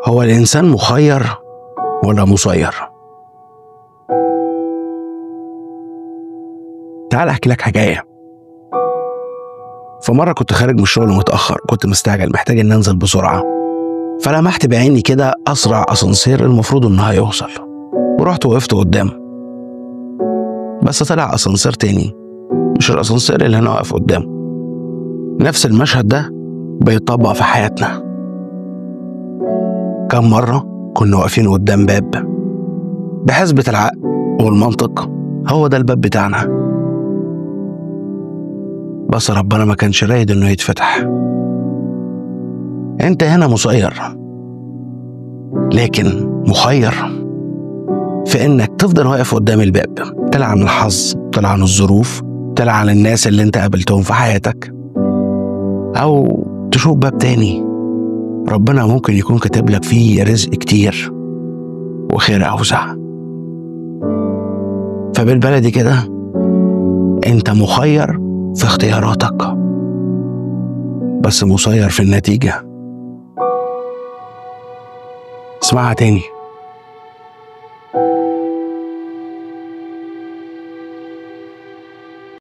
هو الإنسان مخير ولا مسير؟ تعال أحكي لك حكاية. في مرة كنت خارج من الشغل متأخر، كنت مستعجل محتاج إن أنزل بسرعة، فلمحت بعيني كده أسرع أسانسير المفروض إنه هيوصل، ورحت وقفت قدامه. بس طلع أسانسير تاني، مش الأسانسير اللي أنا واقف قدامه. نفس المشهد ده بيطبق في حياتنا. كم مرة كنا واقفين قدام باب بحسبة العقل والمنطق هو ده الباب بتاعنا، بس ربنا ما كانش رايد إنه يتفتح. أنت هنا مسير، لكن مخير في إنك تفضل واقف قدام الباب، تلعن الحظ، تلعن الظروف، تلعن الناس اللي أنت قابلتهم في حياتك، أو تشوف باب تاني ربنا ممكن يكون كاتب لك فيه رزق كتير وخير أوسع. فبالبلدي كده أنت مخير في اختياراتك، بس مسير في النتيجة. اسمعها تاني.